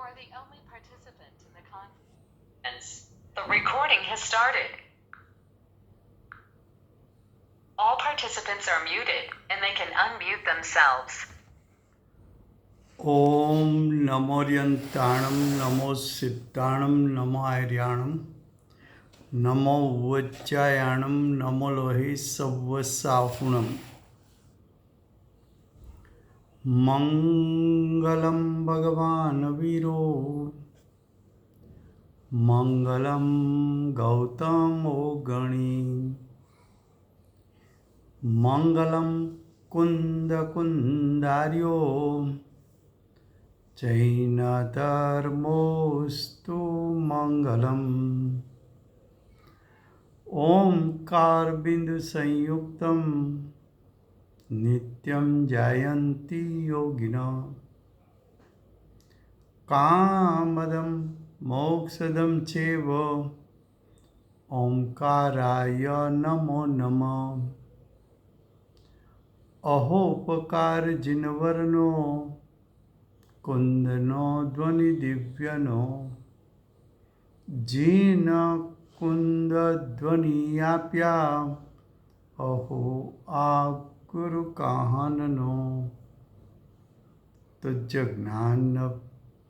are the only participant in the conference. The recording has started. All participants are muted and they can unmute themselves. ओम नमोर्यंताणं नमो सिद्धाणं नमो आर्याणं नमो वज्जायाणं नमो लोहि सव्वसाहुणं मंगलं भगवान् वीरो मंगलं गौतमो गणी मंगलं कुन्दकुन्दार्यो जैनधर्मोऽस्तु मंगलम् ओंकारबिन्दुसंयुक्तं नित्यं जायन्ति योगिनः कामदं मोक्षदं चैव ओंकाराय नमो नमः अहोपकारजिनवर्णो कुंदनो ध्वनि दिव्यनो जीन कुंद ध्वनियाप्या अहो आ गुरु काहननो तुज ज्ञान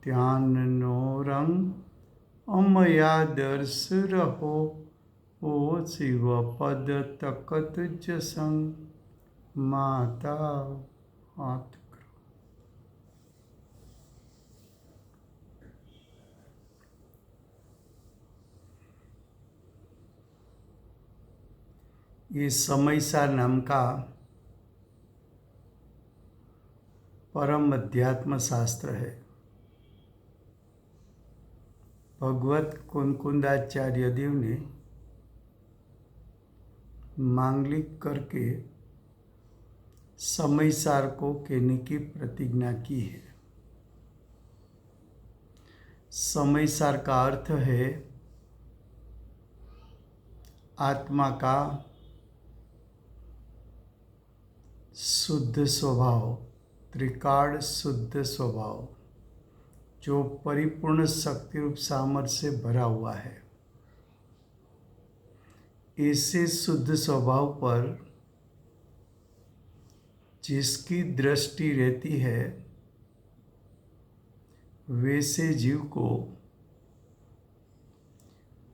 ध्याननो रंग अमया दर्श रहो ओ शिव पद तक तुज संग माता हाथ ये समयसार नाम का परम अध्यात्म शास्त्र है। भगवत कुनकुंदाचार्य देव ने मांगलिक करके समयसार को कहने की प्रतिज्ञा की है। समयसार का अर्थ है आत्मा का शुद्ध स्वभाव, त्रिकाल शुद्ध स्वभाव जो परिपूर्ण शक्ति रूप सामर्थ्य से भरा हुआ है। ऐसे शुद्ध स्वभाव पर जिसकी दृष्टि रहती है वैसे जीव को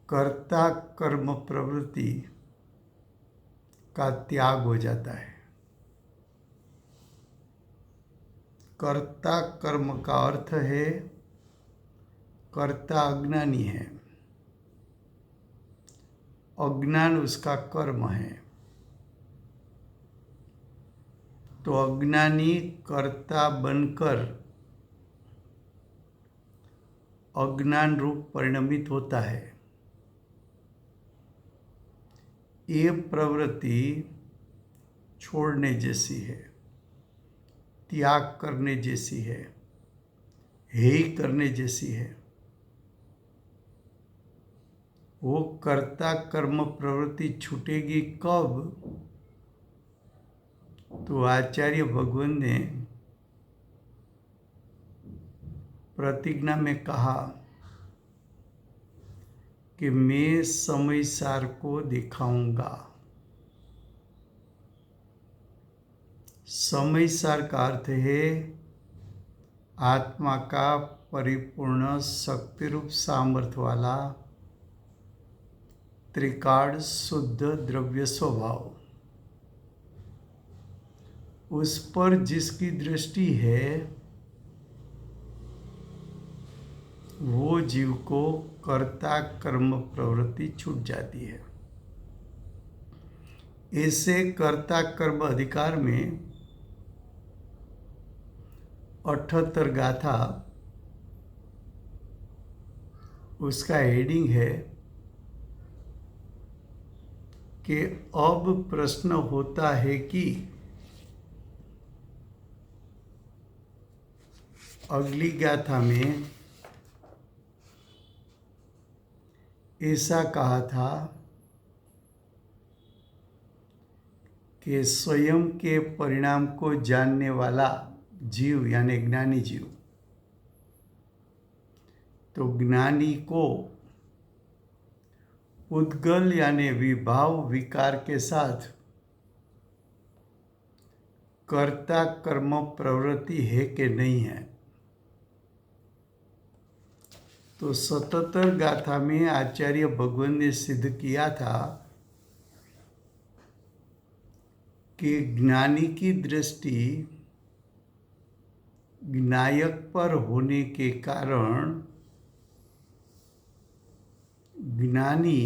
कर्ता कर्म प्रवृत्ति का त्याग हो जाता है। कर्ता कर्म का अर्थ है कर्ता अज्ञानी है, अज्ञान उसका कर्म है। तो अज्ञानी कर्ता बनकर अज्ञान रूप परिणमित होता है। ये प्रवृत्ति छोड़ने जैसी है, त्याग करने जैसी है, हे करने जैसी है। वो कर्ता कर्म प्रवृत्ति छूटेगी कब? तो आचार्य भगवान ने प्रतिज्ञा में कहा कि मैं समयसार को दिखाऊंगा। समयसार का अर्थ है आत्मा का परिपूर्ण शक्ति रूप सामर्थ्य वाला त्रिकाल शुद्ध द्रव्य स्वभाव। उस पर जिसकी दृष्टि है वो जीव को कर्ता कर्म प्रवृत्ति छूट जाती है। ऐसे कर्ता कर्म अधिकार में 78 गाथा, उसका हेडिंग है कि अब प्रश्न होता है कि अगली गाथा में ऐसा कहा था कि स्वयं के परिणाम को जानने वाला जीव यानी ज्ञानी जीव तो ज्ञानी को उद्गल यानी विभाव विकार के साथ कर्ता कर्म प्रवृत्ति है कि नहीं है। तो 77 गाथा में आचार्य भगवान ने सिद्ध किया था कि ज्ञानी की दृष्टि ज्ञायक पर होने के कारण ज्ञानी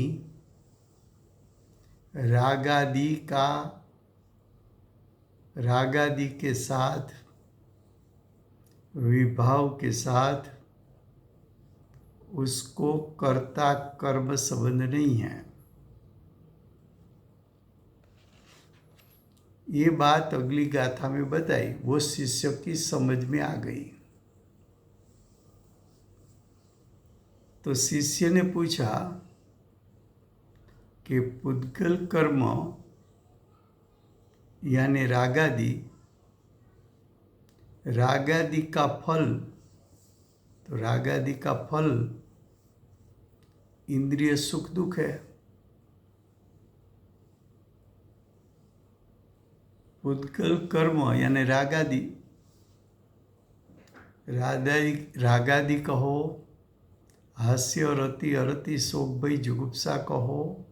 रागादि के साथ विभाव के साथ उसको कर्ता कर्म संबंध नहीं है। ये बात अगली गाथा में बताई, वो शिष्य की समझ में आ गई। तो शिष्य ने पूछा कि पुद्गल कर्म यानी रागादि का फल, तो रागादि का फल इंद्रिय सुख दुख है। पुद्गल कर्म यानी रागादि कहो, हास्य रति अरति शोक भय जुगुप्सा कहो,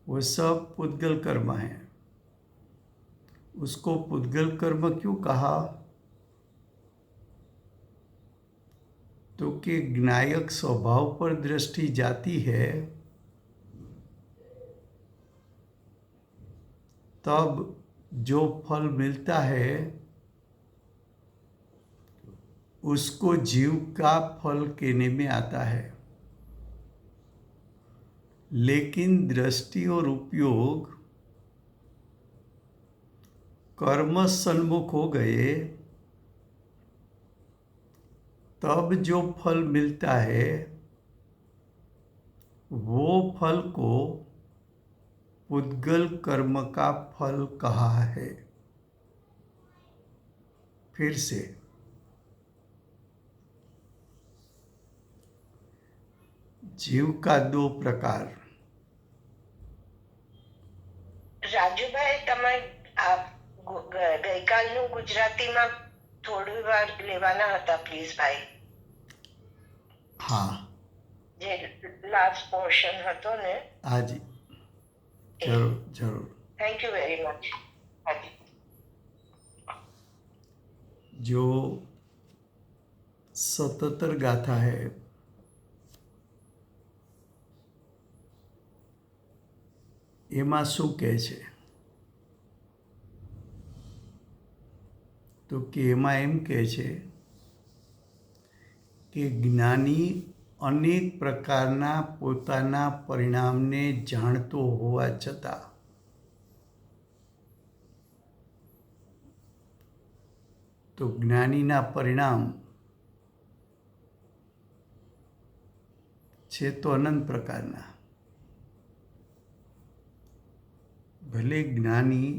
वो सब पुद्गल कर्म है। उसको पुद्गल कर्म क्यों कहा? तो कि ज्ञायक स्वभाव पर दृष्टि जाती है तब जो फल मिलता है उसको जीव का फल कहने में आता है। लेकिन दृष्टि और उपयोग कर्म सन्मुख हो गए तब जो फल मिलता है वो फल को पुद्गल कर्म का फल कहा है। फिर से जीव का दो प्रकार। રાજુભાઈ, તમે આ ગઈકાલનું ગુજરાતીમાં થોડી વાર લેવાના હતા પ્લીઝ ભાઈ, हाँ જે લાસ્ટ પોર્શન હતો ને। हाँ जी, जरूर जरूर। Thank you very much. હાજી, जो 77 गाथा है એમાં શું કહે છે? તો કે એમાં એમ કહે છે કે જ્ઞાની અનેક પ્રકારના પોતાના પરિણામને જાણતો હોવા છતાં તો જ્ઞાનીના પરિણામ છે તો અનંત પ્રકારના। ભલે જ્ઞાની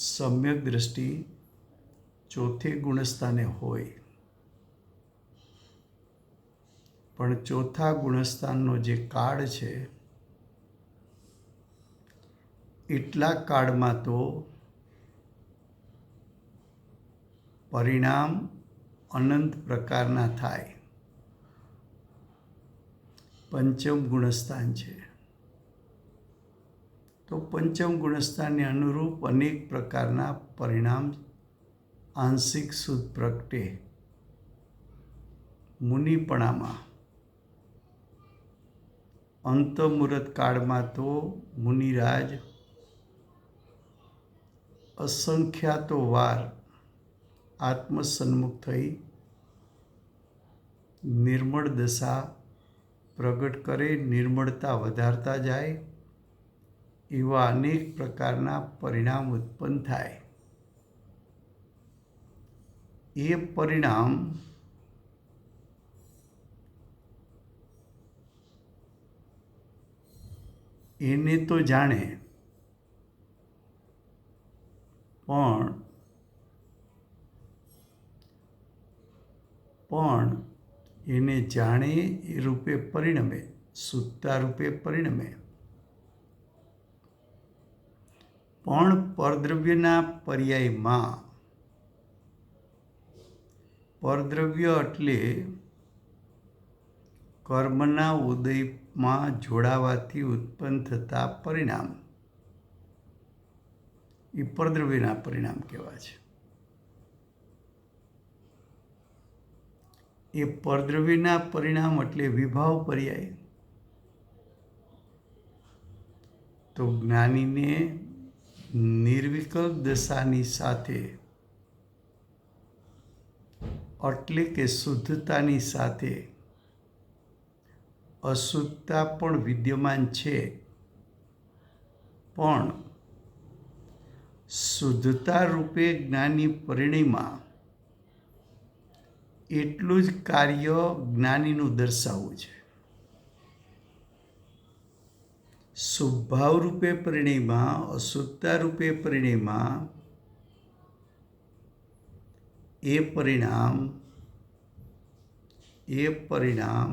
સમ્યક દ્રષ્ટિ ચોથે ગુણસ્થાને હોય પણ ચોથા ગુણસ્થાનનો જે કાળ છે એટલા કાળમાં તો પરિણામ અનંત પ્રકારના થાય। પંચમ ગુણસ્થાન છે તો પંચમ ગુણસ્થાનને અનુરૂપ અનેક પ્રકારના પરિણામ આંશિક સુધ પ્રગટે। મુનિપણામાં અંતમુહૂર્ત કાળમાં તો મુનિરાજ અસંખ્યાતો વાર આત્મસન્મુખ થઈ નિર્મળ દશા પ્રગટ કરે, નિર્મળતા વધારતા જાય એવા અનેક પ્રકારના પરિણામ ઉત્પન્ન થાય। એ પરિણામ એને તો જાણે પણ એને જાણે એ રૂપે પરિણમે, શુદ્ધતા રૂપે પરિણમે. પણ પરદ્રવ્યના પર્યાયમાં, પરદ્રવ્ય એટલે કર્મના ઉદયમાં જોડાવાથી ઉત્પન્ન થતા પરિણામ, એ પરદ્રવ્યના પરિણામ કહેવાય છે. એ પરદ્રવ્યના પરિણામ એટલે વિભાવ પર્યાય. તો જ્ઞાનીને નિર્વિકલ્પ દશાની સાથે એટલે કે શુદ્ધતાની સાથે અશુદ્ધતા પણ વિદ્યમાન છે, પણ શુદ્ધતા રૂપે જ્ઞાની પરિણયમાં એટલું જ કાર્ય જ્ઞાનીનું દર્શાવવું છે. શુભભાવ રૂપે પરિણયમાં, અશુદ્ધતા રૂપે પરિણયમાં એ પરિણામ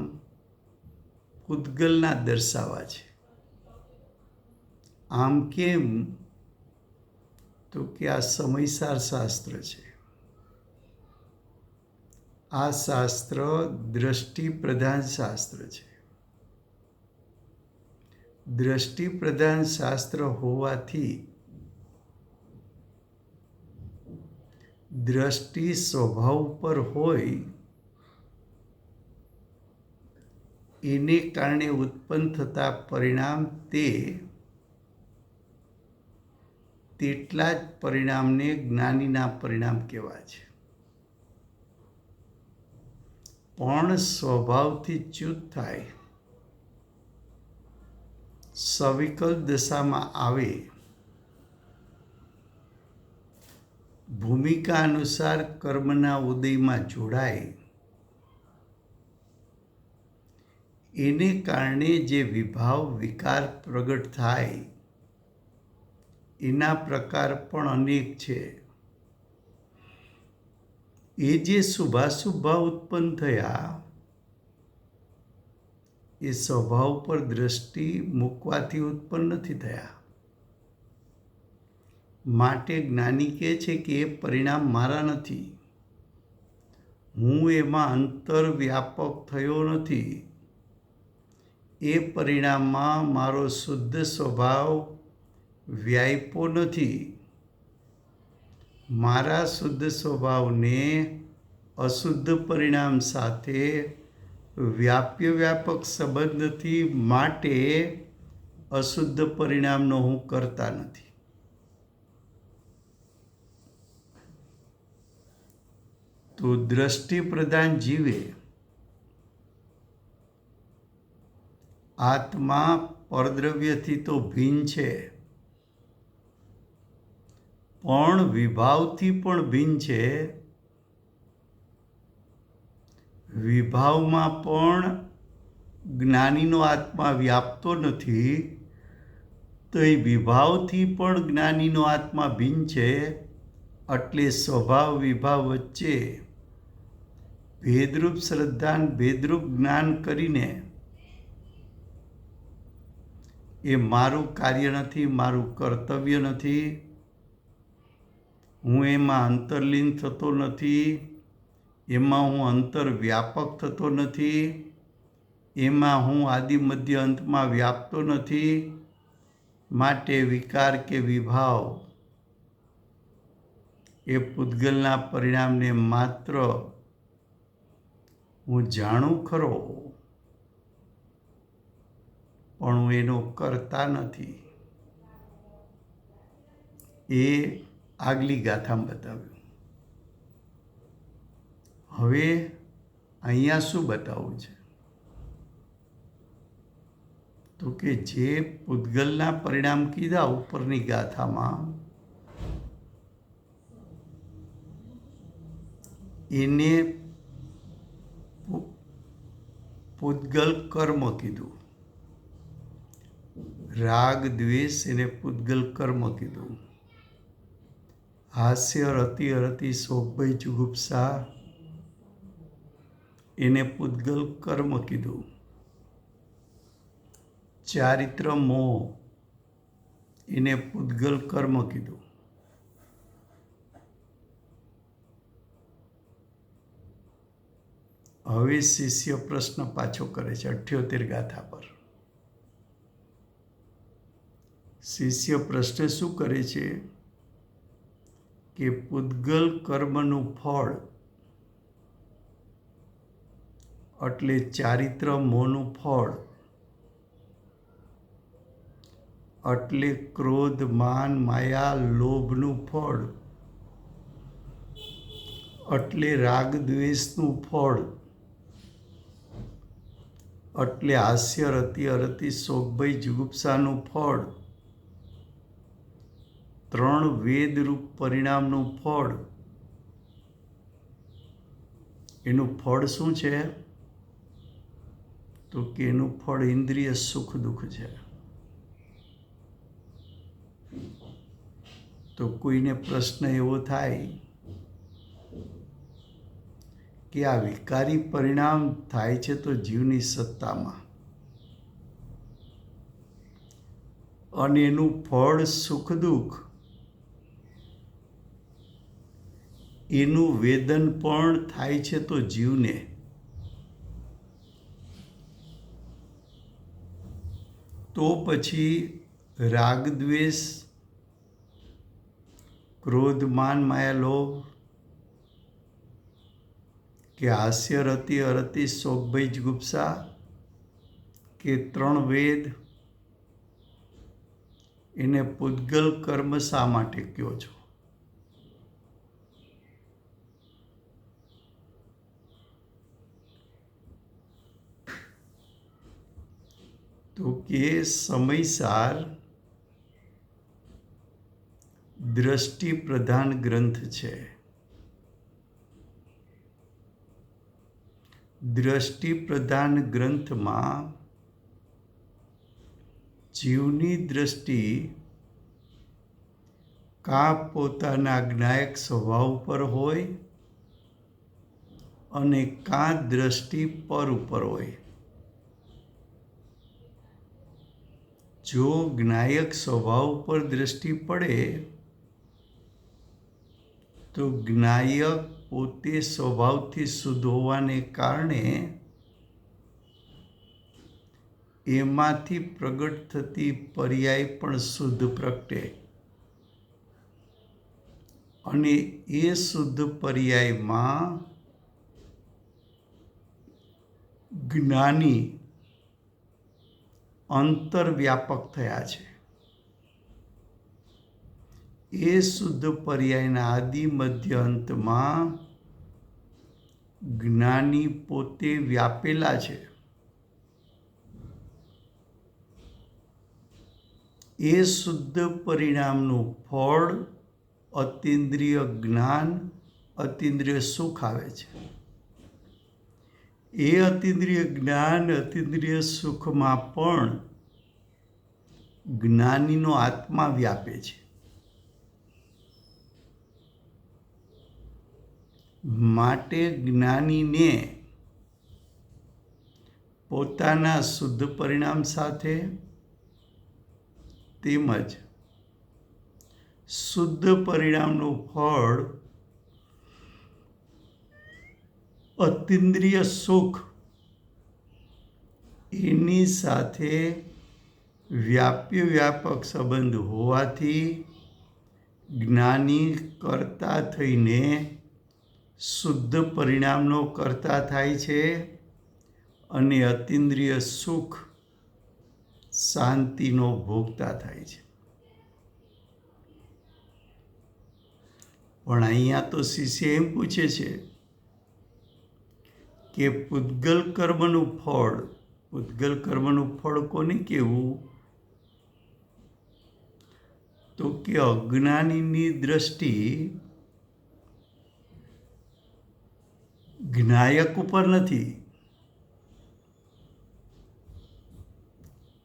પૂતગલના દર્શાવવા છે. આમ કેમ? તો કે આ સમયસાર શાસ્ત્ર છે. આ શાસ્ત્ર દ્રષ્ટિ પ્રધાન શાસ્ત્ર છે. દ્રષ્ટિ પ્રધાન શાસ્ત્ર હોવાથી દ્રષ્ટિ સ્વભાવ પર હોય એને કારણે ઉત્પન્ન થતા પરિણામ તેટલા જ પરિણામને જ્ઞાનીના પરિણામ કહેવાય છે. પણ સ્વભાવથી ચ્યુત થાય, સવિકલ્પ દશામાં આવે, ભૂમિકા અનુસાર કર્મના ઉદયમાં જોડાય, એને કારણે જે વિભાવ વિકાર પ્રગટ થાય એના પ્રકાર પણ અનેક છે. એ જે શુભાશુભ ભાવ ઉત્પન્ન થયા એ સ્વભાવ પર દ્રષ્ટિ મૂકવાથી ઉત્પન્ન નથી થયા. માટે જ્ઞાની કહે છે કે એ પરિણામ મારા નથી, હું એમાં અંતર્વ્યાપક થયો નથી, એ પરિણામમાં મારો શુદ્ધ સ્વભાવ વ્યાપ્યો નથી. મારા શુદ્ધ સ્વભાવને અશુદ્ધ પરિણામ સાથે વ્યાપક સંબંધ નથી, માટે અશુદ્ધ પરિણામનો હું કરતા નથી. તો દ્રષ્ટિ પ્રધાન જીવે આત્મા પરદ્રવ્યથી તો ભિન્ન છે, પણ વિભાવથી પણ ભિન્ન છે. વિભાવમાં પણ જ્ઞાનીનો આત્મા વ્યાપતો નથી, તો એ વિભાવથી પણ જ્ઞાનીનો આત્મા ભિન્ન છે. એટલે સ્વભાવ વિભાવ વચ્ચે ભેદરૂપ શ્રદ્ધા, ભેદરૂપ જ્ઞાન કરીને એ મારું કાર્ય નથી, મારું કર્તવ્ય નથી, હું એમાં અંતર્લીન થતો નથી, એમાં હું અંતર્વ્યાપક થતો નથી, એમાં હું આદિ મધ્ય અંતમાં વ્યાપતો નથી. માટે વિકાર કે વિભાવ એ પૂતગલના પરિણામને માત્ર હું જાણું ખરો, પણ હું એનો કરતા નથી. એ આગલી ગાથામાં બતાવ્યું. હવે અહીંયા શું બતાવવું છે? તો કે જે પૂતગલના પરિણામ કીધા ઉપરની ગાથામાં, એને પૂતગલ કર્મ કીધું. રાગ દ્વેષ એને પૂતગલ કર્મ કીધું. હાસ્ય રતિ અરતિ શોક ભય જુગુપ્સા એને પૂતગલ કર્મ કીધું. ચારિત્ર મોહ એને પૂતગલ કર્મ કીધું. હવે શિષ્ય પ્રશ્ન પાછો કરે છે 78 ગાથા પર. શિષ્ય પ્રશ્ન શું કરે છે કે પૂતગલ કર્મનું ફળ એટલે ચારિત્ર મોહનું ફળ એટલે ક્રોધ માન માયા લોભનું ફળ એટલે રાગ દ્વેષનું ફળ એટલે હાસ્ય રતિ અરતિ શોક ભય જુગુપ્સાનું ફળ 3 વેદરૂપ પરિણામનું ફળ. એનું ફળ શું છે? તો કે એનું ફળ ઇન્દ્રિય સુખ દુઃખ છે. તો કોઈને પ્રશ્ન એવો થાય કે આ વિકારી પરિણામ થાય છે તો જીવની સત્તામાં, અને એનું ફળ સુખ દુઃખ, એનું વેદન પણ થાય છે તો જીવને. તો પછી રાગ દ્વેષ, ક્રોધ માન માયા લોભ કે હાસ્ય રતિ અરતિ શોક ભય જુગુપ્સા કે 3 વેદ, એને પૂતગલ કર્મ શા માટે કહો છો? તો કે સમયસાર દ્રષ્ટિ પ્રધાન ગ્રંથ છે. દ્રષ્ટિ પ્રધાન ગ્રંથમાં જીવની દ્રષ્ટિ કાં પોતાના જ્ઞાયક સ્વભાવ પર હોય અને કાં દ્રષ્ટિ પર ઉપર હોય. જો જ્ઞાયક સ્વભાવ પર દ્રષ્ટિ પડે તો જ્ઞાયક પોતે સ્વભાવથી શુદ્ધ હોવાને કારણે એમાંથી પ્રગટ થતી પર્યાય પણ શુદ્ધ પ્રગટે, અને એ શુદ્ધ પર્યાયમાં જ્ઞાની અંતર્વ્યાપક થયા છે. એ શુદ્ધ પર્યાયના આદિ મધ્ય અંતમાં જ્ઞાની પોતે વ્યાપેલા છે. એ શુદ્ધ પરિણામનું ફળ અતિન્દ્રિય જ્ઞાન, અતિન્દ્રિય સુખ આવે છે. એ અતિન્દ્રિય જ્ઞાન, અતિન્દ્રિય સુખમાં પણ જ્ઞાનીનો આત્મા વ્યાપે છે. માટે જ્ઞાનીને પોતાના શુદ્ધ પરિણામ સાથે તેમજ શુદ્ધ પરિણામનું ફળ અતિન્દ્રિય સુખ, એની સાથે વ્યાપક સંબંધ હોવાથી જ્ઞાની કર્તા થઈને શુદ્ધ પરિણામનો કર્તા થાય છે અને અતિન્દ્રિય સુખ શાંતિનો ભોગતા થાય છે. પણ અહીંયા તો શિષ્ય એમ પૂછે છે કે પૂતગલ કર્મનું ફળ કોને કહેવું? તો કે અજ્ઞાનીની દ્રષ્ટિ જ્ઞાયક ઉપર નથી.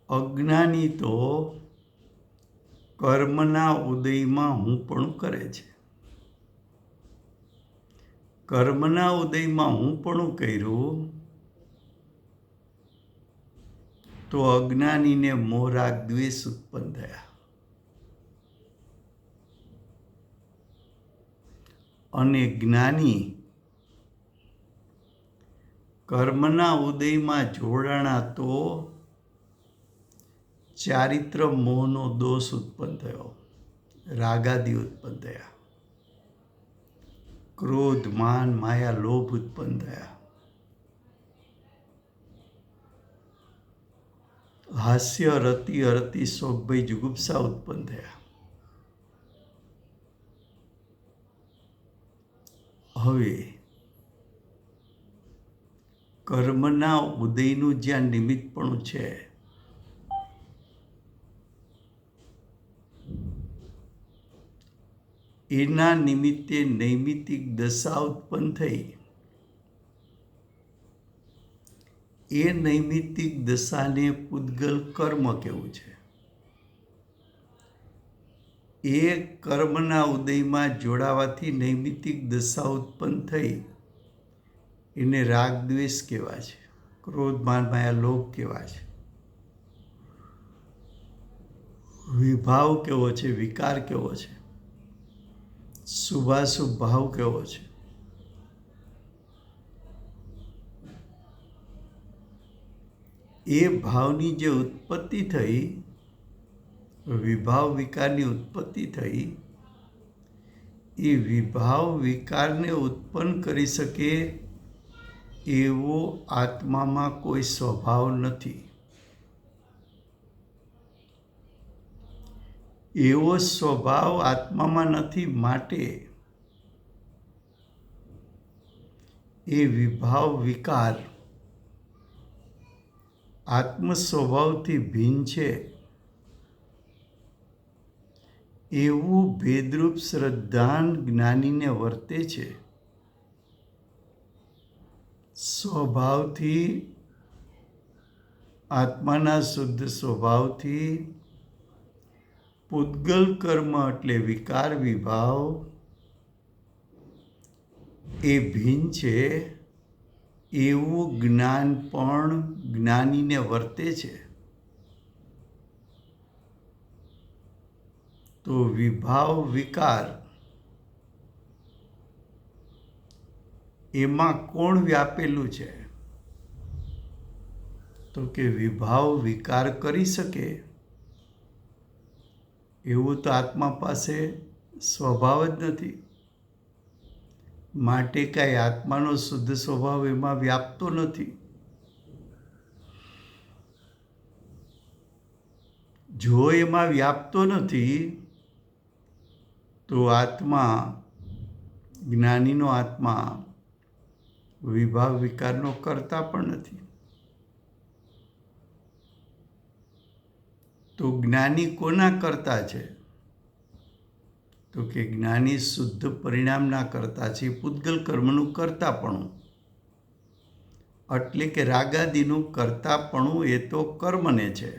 અજ્ઞાની તો કર્મના ઉદયમાં હું પણ કરે છે. કર્મના ઉદયમાં હું પણ કર્યું તો અજ્ઞાનીને મોહ રાગ દ્વેષ ઉત્પન્ન થયા અને જ્ઞાની કર્મના ઉદયમાં જોડાણા તો ચારિત્ર મોહનો દોષ ઉત્પન્ન થયો, રાગાદિ ઉત્પન્ન થયા, ક્રોધ માન માયા લોભ ઉત્પન્ન થયા, હાસ્ય રતિ અરતિ શોક ભય જુગુપ્સા ઉત્પન્ન થયા. હવે કર્મના ઉદયનું જ્યાં નિમિત્તપણું છે એના નિમિત્તે નૈમિતિક દશા ઉત્પન્ન થઈ. એ નૈમિતિક દશાને પૂતગલ કર્મ કહેવું છે. એ કર્મના ઉદયમાં જોડાવાથી નૈમિતિક દશા ઉત્પન્ન થઈ એને રાગ દ્વેષ કહેવાય છે, ક્રોધ માન માયા લોભ કહેવાય છે. વિભાવ કેવો છે, વિકાર કેવો છે, શુભાશુભ ભાવ કેવો છે. એ ભાવની જે ઉત્પત્તિ થઈ, વિભાવ વિકારની ઉત્પત્તિ થઈ, એ વિભાવ વિકારને ઉત્પન્ન કરી શકે એવો આત્મામાં કોઈ સ્વભાવ નથી. એવો સ્વભાવ આત્મામાં નથી, માટે એ વિભાવ વિકાર આત્મ સ્વભાવથી ભિન્ન છે એવું ભેદરૂપ શ્રદ્ધાન જ્ઞાનીને વર્તે છે. સ્વભાવથી, આત્માના શુદ્ધ સ્વભાવથી પૂતગલ કર્મ એટલે વિકાર વિભાવ એ ભિન્ન છે એવું જ્ઞાન પણ જ્ઞાનીને વર્તે છે. તો વિભાવ વિકાર એમાં કોણ વ્યાપેલું છે? તો કે વિભાવ વિકાર કરી શકે એવું તો આત્મા પાસે સ્વભાવ જ નથી. માટે કાંઈ આત્માનો શુદ્ધ સ્વભાવ એમાં વ્યાપતો નથી. જો એમાં વ્યાપતો નથી તો આત્મા, જ્ઞાનીનો આત્મા વિભાવ વિકારનો કરતા પણ નથી. તો જ્ઞાની કોના કરતા છે? તો કે જ્ઞાની શુદ્ધ પરિણામના કરતા છે, પૂતગલ કર્મનું કરતાપણું. એટલે કે રાગાદિનું કરતાપણું એ તો કર્મને છે,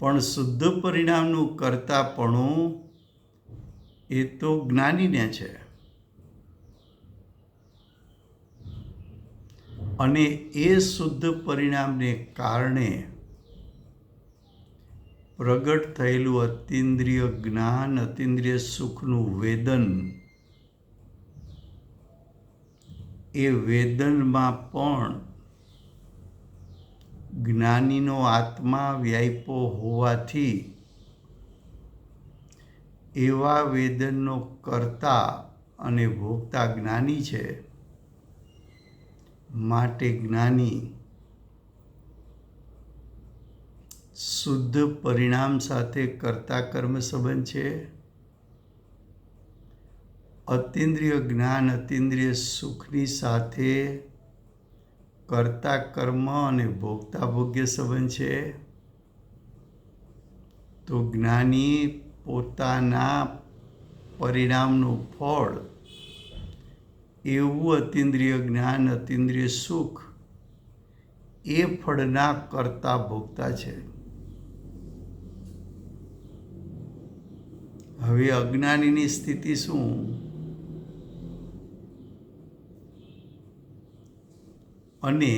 પણ શુદ્ધ પરિણામનું કરતાપણું એ તો જ્ઞાનીને છે. અને એ શુદ્ધ પરિણામને કારણે પ્રગટ થયેલું અતિન્દ્રિય જ્ઞાન, અતિન્દ્રિય સુખનું વેદન, એ વેદનમાં પણ જ્ઞાનીનો આત્મા વ્યાપ્યો હોવાથી એવા વેદનનો કર્તા અને ભોગતા જ્ઞાની છે. માટે જ્ઞાની શુદ્ધ પરિણામ સાથે કર્તા કર્મ સંબંધ છે. અતિન્દ્રિય જ્ઞાન, અતિન્દ્રિય સુખની સાથે કર્તા કર્મ અને ભોગતા ભોગ્ય સંબંધ છે. તો જ્ઞાની પોતાના પરિણામનું ફળ એવું અતિન્દ્રિય જ્ઞાન, અતિન્દ્રિય સુખ એ ફળના કર્તા ભોગતા છે. હવે અજ્ઞાનીની સ્થિતિ શું? અને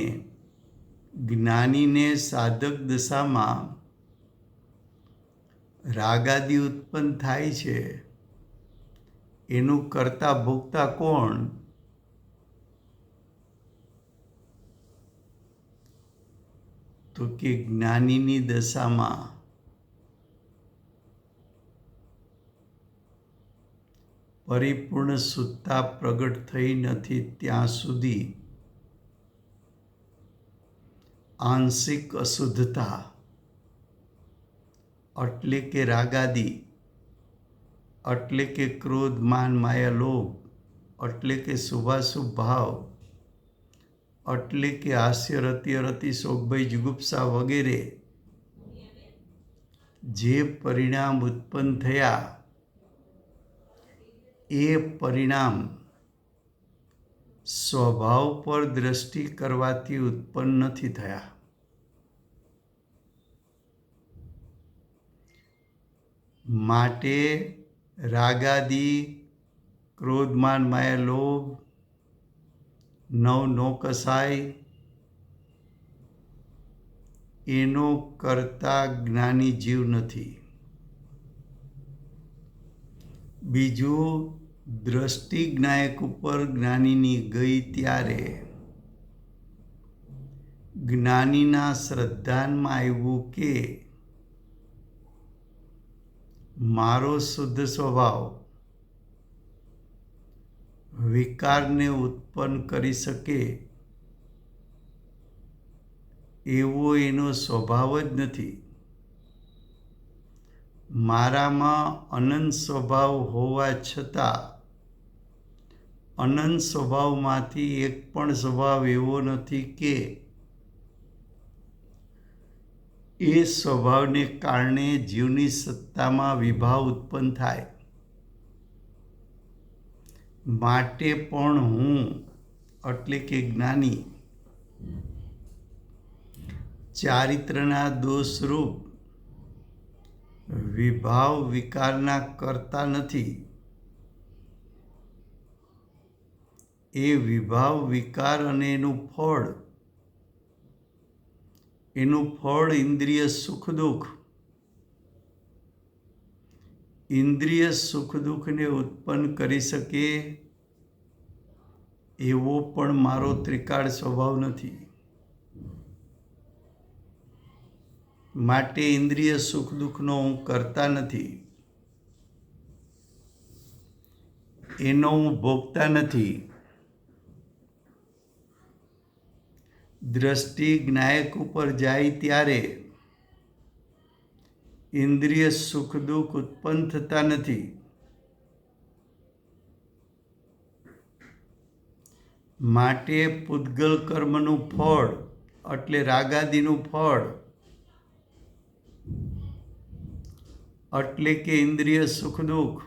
જ્ઞાનીને સાધક દશામાં રાગાદિ ઉત્પન્ન થાય છે, એનું કરતા ભોગતા કોણ? તો કે જ્ઞાનીની દશામાં પરિપૂર્ણ શુદ્ધતા પ્રગટ થઈ નથી ત્યાં સુધી આંશિક અશુદ્ધતા એટલે કે રાગાદિ, એટલે કે ક્રોધ, માન, માયા, લોભ, એટલે કે શુભાશુભ ભાવ, એટલે કે હાસ્ય, રતિ, અરતિ, શોક, ભય, જુગુપ્સા વગેરે જે પરિણામ ઉત્પન્ન થયા એ પરિણામ સ્વભાવ પર દ્રષ્ટિ કરવાથી ઉત્પન્ન નથી થયા. માટે રાગાદિ, ક્રોધ, માન, માયા, લોભ નો કસાય એનો કરતા જ્ઞાની જીવ નથી. બીજું, દ્રષ્ટિ જ્ઞાયક ઉપર જ્ઞાનીની ગઈ ત્યારે જ્ઞાનીના શ્રદ્ધાનમાં આવ્યું કે મારો શુદ્ધ સ્વભાવ વિકારને ઉત્પન્ન કરી શકે એવો એનો સ્વભાવ જ નથી. મારામાં અનંત સ્વભાવ હોવા છતાં અનંત સ્વભાવમાંથી એક પણ સ્વભાવ એવો નથી કે એ સ્વભાવને કારણે જીવની સત્તામાં વિભાવ ઉત્પન્ન થાય. માટે પણ હું એટલે કે જ્ઞાની ચારિત્રના દોષરૂપ વિભાવ વિકારના કરતા નથી. એ વિભાવ વિકાર અને એનું ફળ ઇન્દ્રિય સુખ દુઃખ, ઇન્દ્રિય સુખ દુઃખને ઉત્પન્ન કરી શકે એવો પણ મારો ત્રિકાળ સ્વભાવ નથી. માટે ઇન્દ્રિય સુખ દુઃખનો હું કરતા નથી, એનો હું ભોગતા નથી. દ્રષ્ટિ જ્ઞાયક ઉપર જાય ત્યારે ઇન્દ્રિય સુખ દુઃખ ઉત્પન્ન થતા નથી. માટે પૂતગલ કર્મનું ફળ એટલે રાગાદિનું ફળ એટલે કે ઇન્દ્રિય સુખ દુઃખ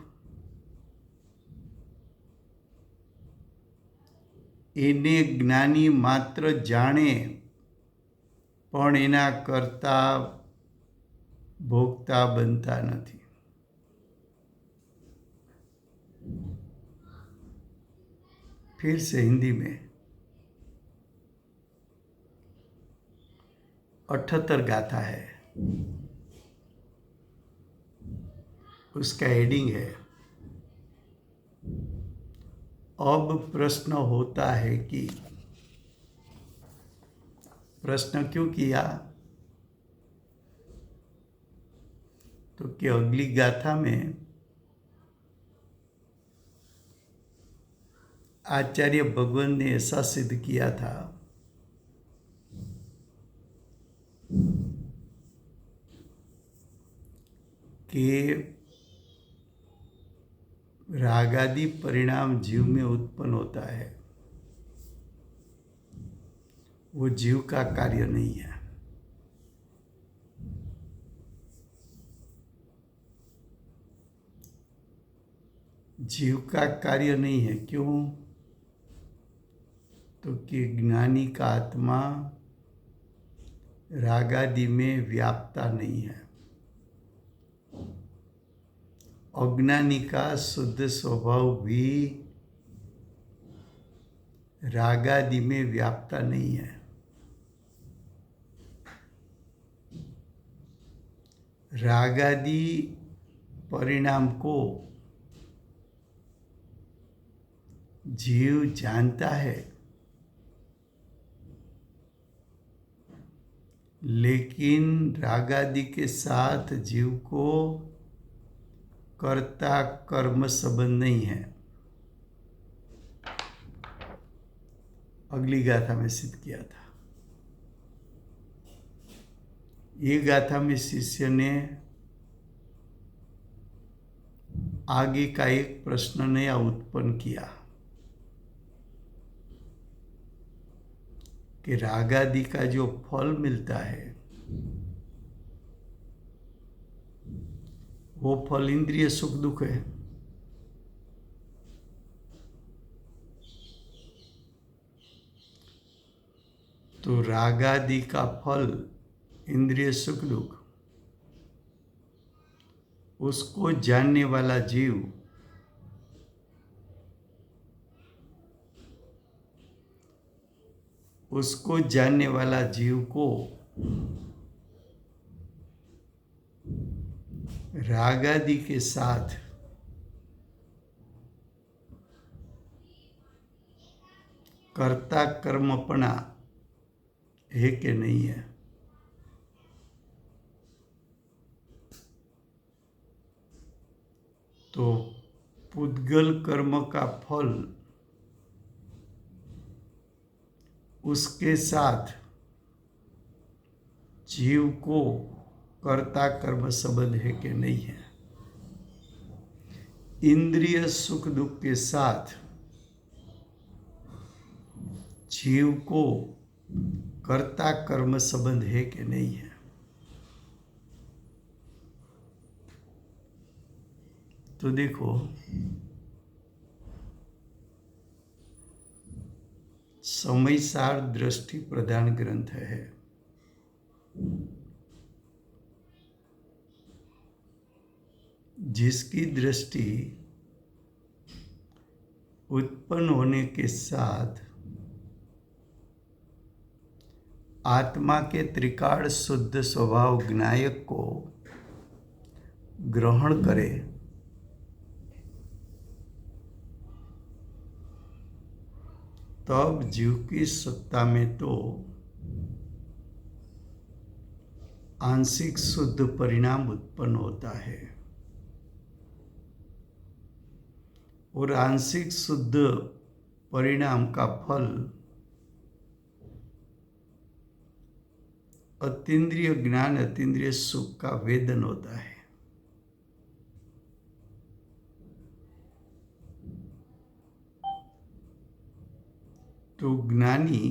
એને જ્ઞાની માત્ર જાણે પણ એના કરતા ભોગતા બનતા નથી. फिर से हिंदी में 78 गाथा है, उसका हेडिंग है अब प्रश्न होता है कि, प्रश्न क्यों किया? तो कि अगली गाथा में आचार्य भगवान ने ऐसा सिद्ध किया था कि रागादि परिणाम जीव में उत्पन्न होता है, वो जीव का कार्य नहीं है. जीव का कार्य नहीं है. क्यों? तो कि ज्ञानी का आत्मा रागादि में व्यापता नहीं है. अज्ञानी का शुद्ध स्वभाव भी रागादि में व्यापता नहीं है। रागादि परिणाम को जीव जानता है, लेकिन रागादि के साथ जीव को कर्ता कर्म संबंध नहीं है। अगली गाथा में सिद्ध किया था। ये गाथा में शिष्य ने आगे का एक प्रश्न नया उत्पन्न किया कि रागादि का जो फल मिलता है वो फल इंद्रिय सुख दुख है। तो रागादि का फल इंद्रिय सुख दुख, उसको जानने वाला जीव को रागादि के साथ कर्ता कर्मपना है कि नहीं है, तो पुद्गल कर्म का फल उसके साथ जीव को कर्ता कर्म संबंध है कि नहीं है। इंद्रिय सुख दुख के साथ जीव को कर्ता कर्म संबंध है कि नहीं है। तो देखो, समयसार दृष्टि प्रधान ग्रंथ है। जिसकी दृष्टि उत्पन्न होने के साथ आत्मा के त्रिकाल शुद्ध स्वभाव ज्ञायक को ग्रहण करे, तब जीव की सत्ता में तो आंशिक शुद्ध परिणाम उत्पन्न होता है, और आंशिक शुद्ध परिणाम का फल अतीन्द्रिय ज्ञान अतीन्द्रिय सुख का वेदन होता है। तो ज्ञानी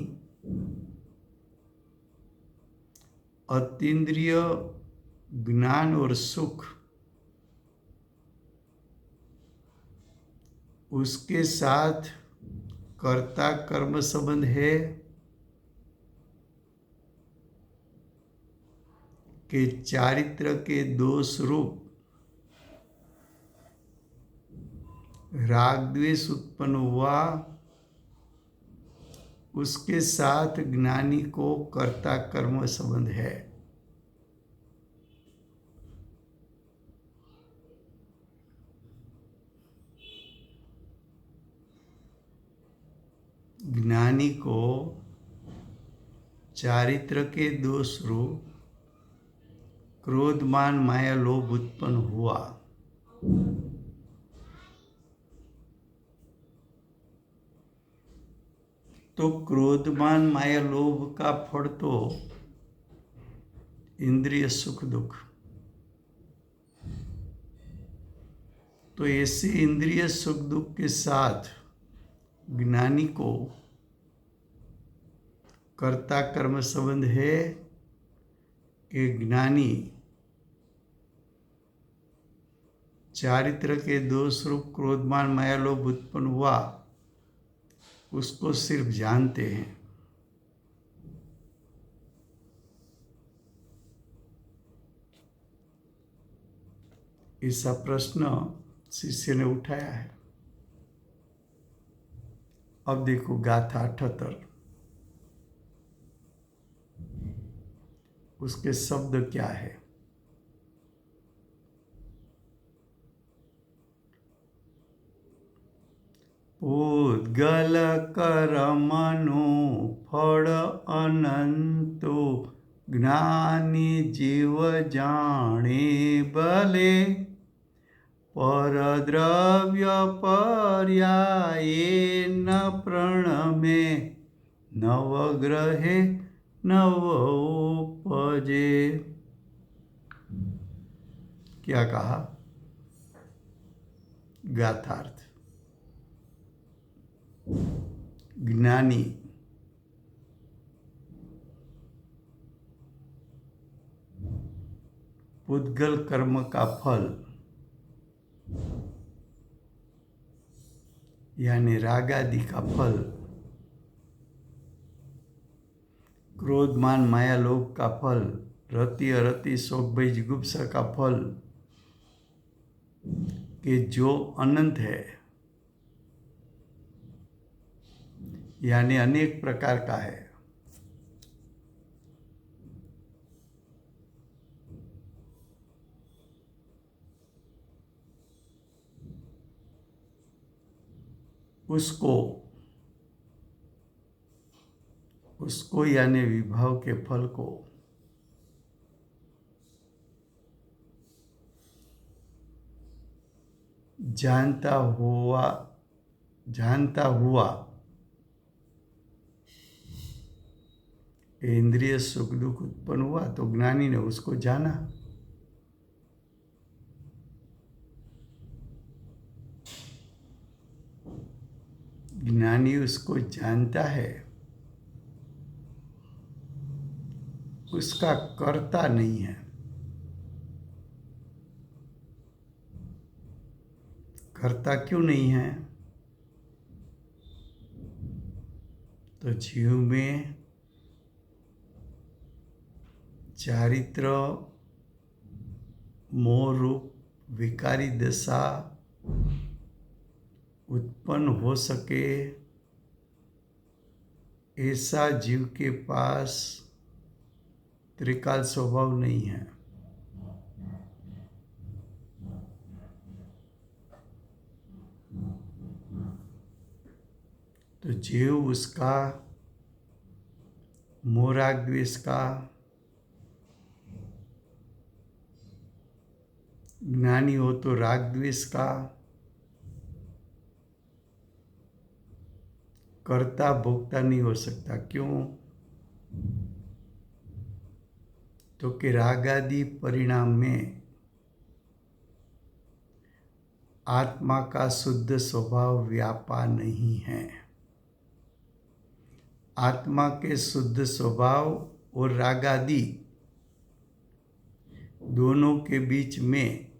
अतीन्द्रिय ज्ञान और सुख उसके साथ कर्ता कर्म संबंध है कि चारित्र के दोष रूप राग द्वेष उत्पन्न हुआ, उसके साथ ज्ञानी को कर्ता कर्म संबंध है। ज्ञानी को चारित्र के दोष रूप क्रोध मान माया लोभ उत्पन्न हुआ, तो क्रोधमान माया लोभ का फल तो इंद्रिय सुख दुख। तो ऐसे इंद्रिय सुख दुख के साथ ज्ञानी को कर्ता कर्म संबंध है कि ज्ञानी चारित्र के दोष रूप क्रोधमान माया लोभ उत्पन्न हुआ उसको सिर्फ जानते हैं। ऐसा प्रश्न शिष्य ने उठाया है। अब देखो गाथा 78, उसके शब्द क्या है? પૂદ્ગલ કર્મનું ફળ અનંતો જ્ઞાની જીવ જાણે ભલે પરદ્રવ્ય પર્યાયે ન પ્રણમે નવગ્રહે નવ ઉપજે। क्या कहा? गाथार्थ। ज्ञानी पूद्गल कर्म का फल यानी राग आदि का फल, क्रोध मान माया लोभ का फल, रति अरति शोक भय जिगुप्सा का फल कि जो अनंत है यानी अनेक प्रकार का है, उसको यानी विभाव के फल को जानता हुआ इंद्रिय सुख दुख उत्पन्न हुआ तो ज्ञानी ने उसको जाना। ज्ञानी उसको जानता है, उसका कर्ता नहीं है। कर्ता क्यों नहीं है? तो जीव में चारित्र मोह रूप विकारी दशा उत्पन्न हो सके ऐसा जीव के पास त्रिकाल स्वभाव नहीं है। तो जीव उसका मोह राग द्वेष का, ज्ञानी हो तो राग द्वेष का, कर्ता भोक्ता नहीं हो सकता। क्यों? तो कि राग आदि परिणाम में आत्मा का शुद्ध स्वभाव व्यापा नहीं है। आत्मा के शुद्ध स्वभाव और राग आदि दोनों के बीच में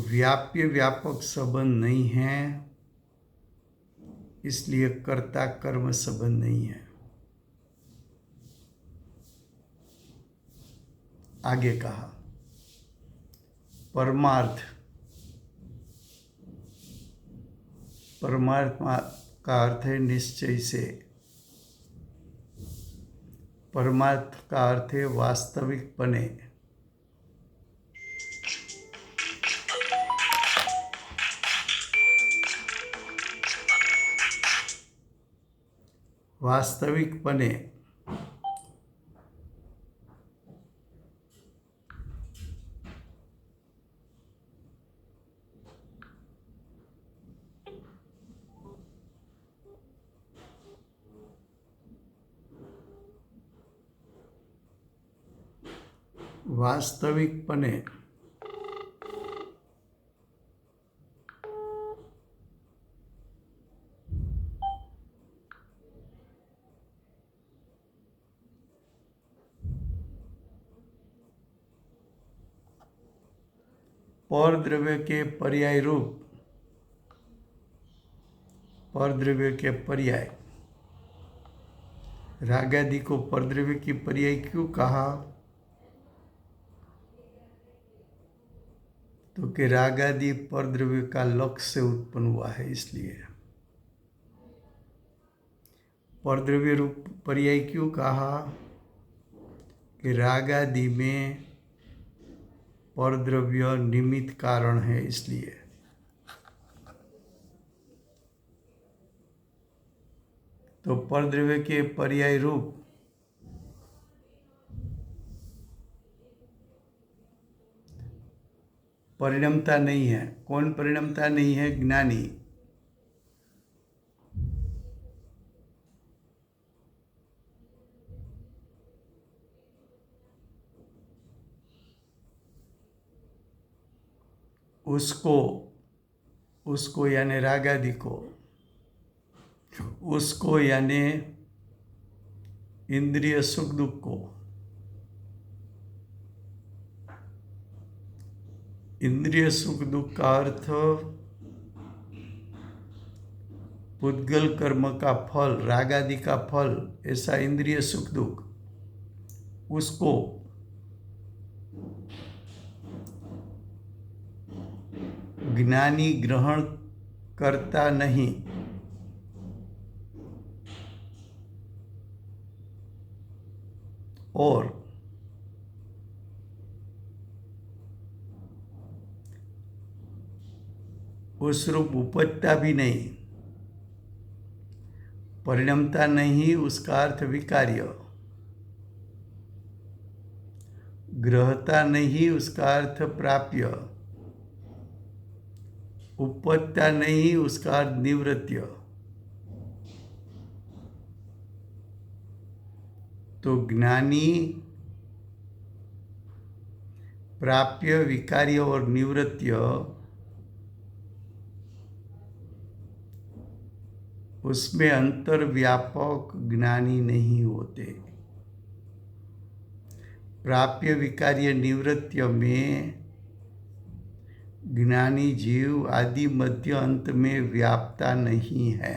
व्याप्य व्यापक संबंध नहीं है, इसलिए कर्ता कर्म संबंध नहीं है। आगे कहा परमार्थ। परमार्थ का अर्थ है निश्चय से। परमार्थ का अर्थ है वास्तविकपने। वास्तविकपने वास्तविकपने पर द्रव्य के पर्याय रूप, पर द्रव्य के पर्याय राग आदि को परद्रव्य की पर्याय क्यों कहा? तो कि राग आदि परद्रव्य का लक्ष्य से उत्पन्न हुआ है, इसलिए परद्रव्य रूप पर्याय क्यों कहा कि राग आदि में परद्रव्य निमित्त कारण है, इसलिए। तो परद्रव्य के पर्याय रूप परिणमता नहीं है। कौन परिणमता नहीं है? ज्ञानी। उसको यानी राग आदि को, उसको यानी इंद्रिय सुख दुख को, इंद्रिय सुख दुख का अर्थ पुद्गल कर्म का फल, राग आदि का फल, ऐसा इंद्रिय सुख दुख, उसको ज्ञानी ग्रहण करता नहीं। और उस रूप उपजता भी नहीं। परिणमता नहीं, उसका अर्थ विकार्य। ग्रहता नहीं, उसका अर्थ प्राप्य। उपजता नहीं, उसका अर्थ निवृत्य। तो ज्ञानी प्राप्य, विकार्य और निवृत्य, उसमें अंतर्व्यापक ज्ञानी नहीं होते। प्राप्य, विकार्य, निवृत्य में ज्ञानी जीव आदि मध्य अंत में व्यापता नहीं है।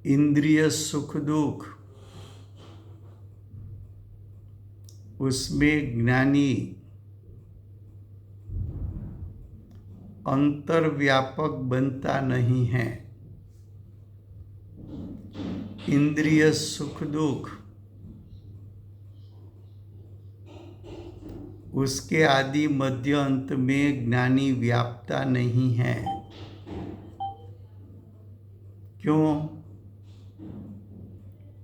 इंद्रिय सुख दुख, उसमें ज्ञानी अंतर्व्यापक बनता नहीं है। इंद्रिय सुख दुख, उसके आदि मध्य अंत में ज्ञानी व्यापता नहीं है। क्यों?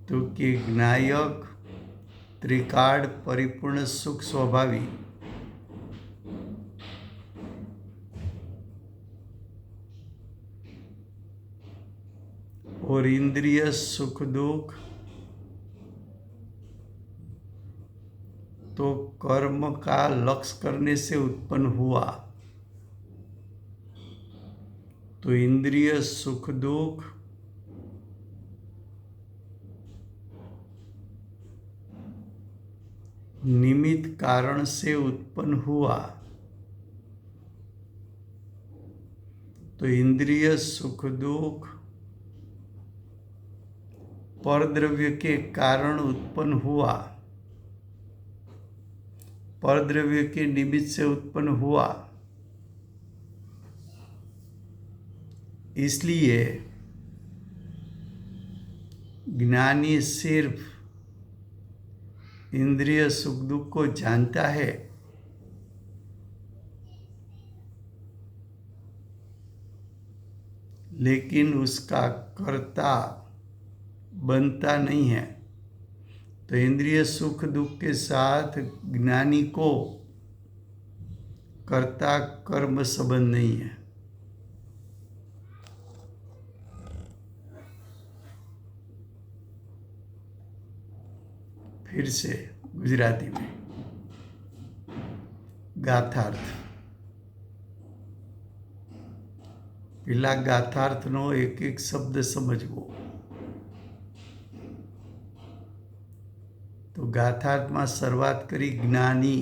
तो कि ज्ञायक त्रिकाढ़ परिपूर्ण सुख स्वभावी, और इंद्रिय सुख दुख तो कर्म का लक्ष्य करने से उत्पन्न हुआ। तो इंद्रिय सुख दुख निमित्त कारण से उत्पन्न हुआ। तो इंद्रिय सुख दुख परद्रव्य के कारण उत्पन्न हुआ, परद्रव्य के निमित्त से उत्पन्न हुआ। इसलिए ज्ञानी सिर्फ इंद्रिय सुख दुख को जानता है, लेकिन उसका कर्ता बनता नहीं है। तो इंद्रिय सुख दुख के साथ ज्ञानी को कर्ता कर्म संबंध नहीं है। फिर से गुजराती में गाथार्थ। પેલા ગાથાર્થનો એક એક શબ્દ સમજવો। તો ગાથાર્થમાં શરૂઆત કરી જ્ઞાની।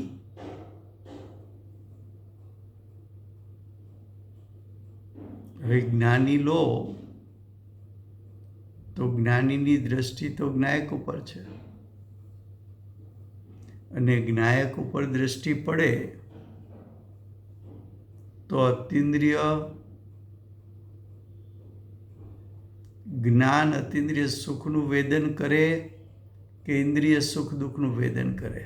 હવે જ્ઞાની લો તો જ્ઞાનીની દ્રષ્ટિ તો જ્ઞાયક ઉપર છે। અને જ્ઞાયક ઉપર દ્રષ્ટિ પડે તો અતિન્દ્રિય જ્ઞાન અતિન્દ્રિય સુખનું વેદન કરે કે ઇન્દ્રિય સુખ દુઃખનું વેદન કરે?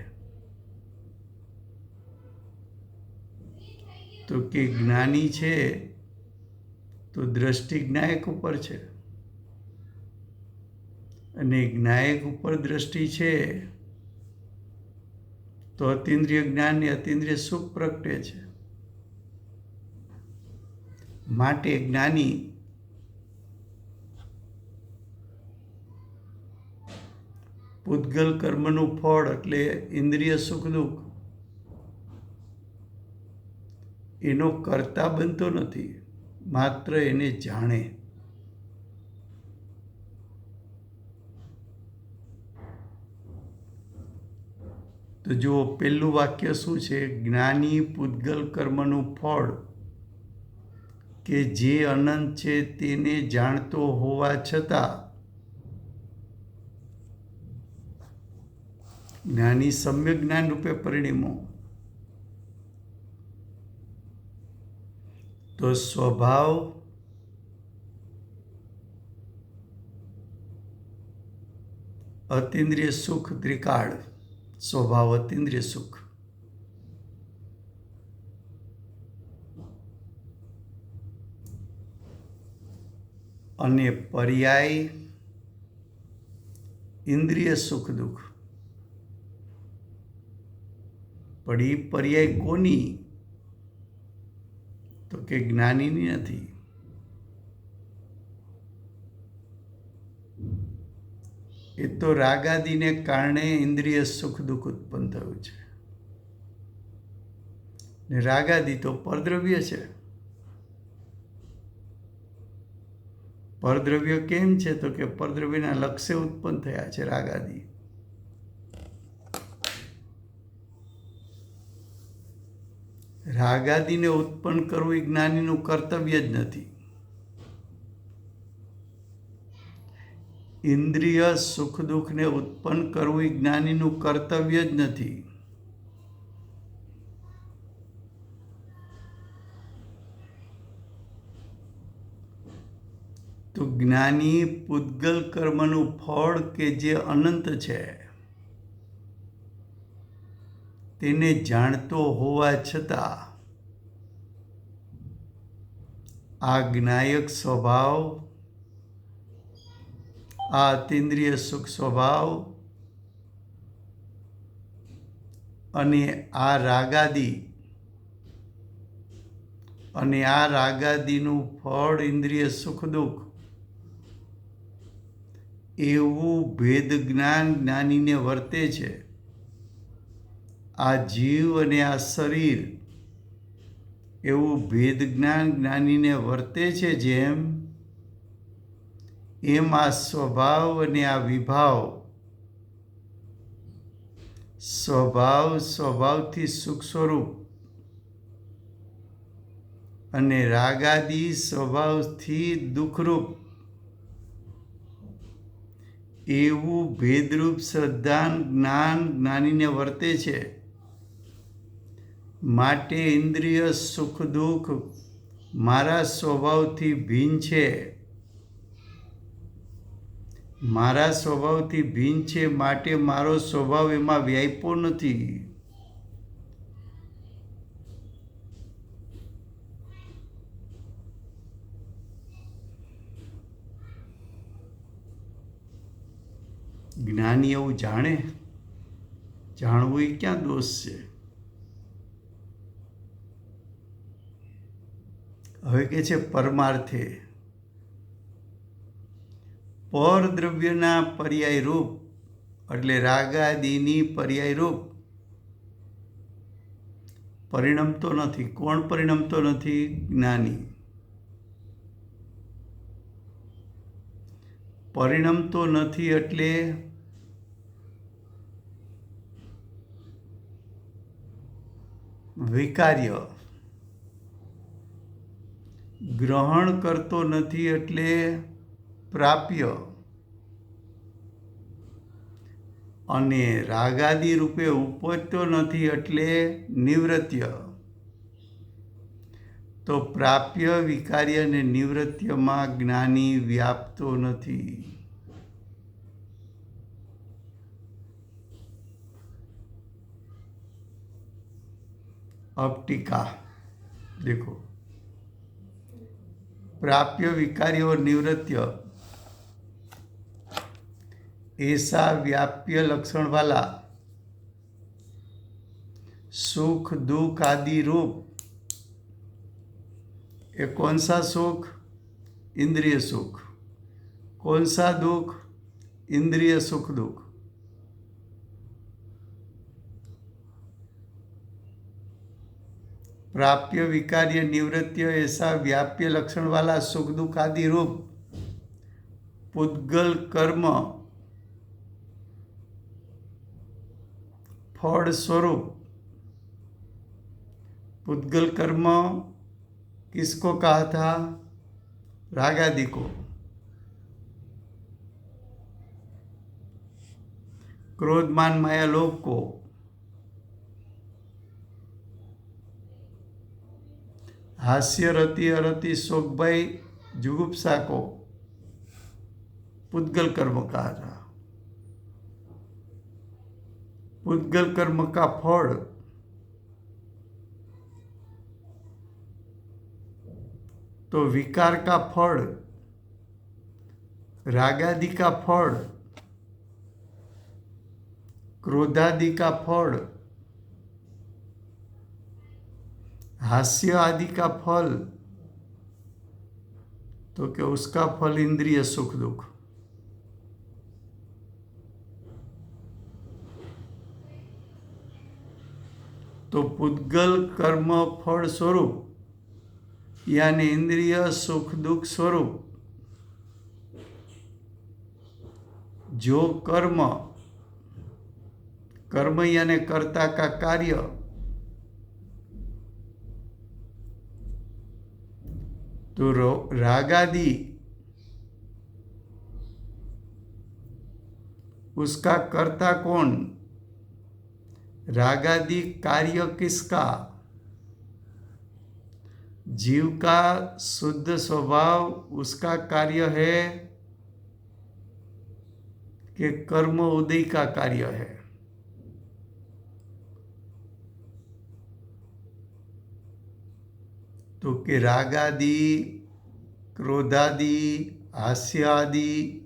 તો કે જ્ઞાની છે તો દ્રષ્ટિ જ્ઞાયક ઉપર છે, અને જ્ઞાયક ઉપર દ્રષ્ટિ છે તો અતિન્દ્રિય જ્ઞાન ને અતિન્દ્રિય સુખ પ્રગટે છે. માટે જ્ઞાની પૂતગલ કર્મનું ફળ એટલે ઇન્દ્રિય સુખ દુઃખ એનો કર્તા બનતો નથી, માત્ર એને જાણે. તો જો પહેલું વાક્ય શું છે? જ્ઞાની પૂતગલ કર્મનું ફળ કે જે અનંત છે તેને જાણતો હોવા છતાં જ્ઞાની સમ્યક જ્ઞાન રૂપે પરિણમો તો સ્વભાવ અતિન્દ્રિય સુખ ત્રિકાળ, સ્વભાવ અતિન્દ્રિય સુખ, અને પર્યાય ઇન્દ્રિય સુખ દુઃખ. પણ એ પર્યાય કોની? તો કે જ્ઞાનીની નથી. એ તો રાગાદિને કારણે ઇન્દ્રિય સુખ દુઃખ ઉત્પન્ન થયું છે, ને રાગાદિ તો પરદ્રવ્ય છે. પરદ્રવ્ય કેમ છે? તો કે પરદ્રવ્યના લક્ષ્ય ઉત્પન્ન થયા છે રાગાદિ. રાગાદિને ઉત્પન્ન કરવું એ જ્ઞાનીનું કર્તવ્ય જ નથી. ઇન્દ્રિય સુખ દુઃખને ઉત્પન્ન કરવું એ જ્ઞાનીનું કર્તવ્ય જ નથી. તો જ્ઞાની પૂતગલ કર્મનું ફળ કે જે અનંત છે તેને જાણતો હોવા છતાં આ જ્ઞાયક સ્વભાવ, આ અતિન્દ્રિય સુખ સ્વભાવ અને આ રાગાદિનું ફળ ઇન્દ્રિય સુખ દુઃખ એવું ભેદ જ્ઞાન જ્ઞાનીને વર્તે છે. આ જીવ અને આ શરીર એવું ભેદ જ્ઞાન જ્ઞાનીને વર્તે છે એમ આ સ્વભાવ અને આ વિભાવ, સ્વભાવથી સુખ સ્વરૂપ અને રાગાદિ સ્વભાવથી દુઃખરૂપ એવું ભેદરૂપ શ્રદ્ધાન જ્ઞાન જ્ઞાનીને વર્તે છે. માટે ઇન્દ્રિય સુખ દુઃખ મારા સ્વભાવથી ભિન્ન છે, મારા સ્વભાવથી ભિન્ન છે, માટે મારો સ્વભાવ એમાં વ્યાપ્યો નથી. જ્ઞાની એવું જાણે? જાણવું એ ક્યાં દોષ છે? હવે કે છે પરમાર્થે પરદ્રવ્યના પર્યાય રૂપ એટલે રાગાદિની પર્યાય રૂપ પરિણમતો નથી. કોણ પરિણમતો નથી? જ્ઞાની. પરિણમતો નથી એટલે વિકાર્ય. ગ્રહણ કરતો નથી એટલે પ્રાપ્ય. અને રાગાદિ રૂપે ઉપજતો નથી એટલે નિવૃત્ય. તો પ્રાપ્ય વિકાર્ય અને નિવૃત્યમાં જ્ઞાની વ્યાપતો નથી. अब टीका देखो, प्राप्य विकार्य और निवृत्य ऐसा व्याप्य लक्षण वाला सुख दुख आदि रूप, ये कौन सा सुख? इंद्रिय सुख. कौन सा दुख? इंद्रिय सुख दुख. प्राप्य विकार्य निवृत्य ऐसा व्याप्य लक्षण वाला सुख दुख आदि रूप पुद्गल कर्म फल स्वरूप. पुद्गल कर्म किसको कहा था? रागादि को. क्रोध मान माया लोभ को. हास्य रति अरति शोक भय जुगुप्सा को पुद्गल कर्म कहा था. पुद्गल कर्म का फल तो विकार का फल, रागादि का फल, क्रोधादि का फल, हास्य आदि का फल, तो क्या उसका फल इंद्रिय सुख दुख. तो पुद्गल कर्म फल स्वरूप यानी इंद्रिय सुख दुख स्वरूप जो कर्म, कर्म यानी कर्ता का कार्य, तो रागादि उसका कर्ता कौन? रागादि कार्य किसका? जीव का शुद्ध स्वभाव उसका कार्य है कि कर्म उदय का कार्य है? तो कि रागादि, क्रोधादि, हास्य आदि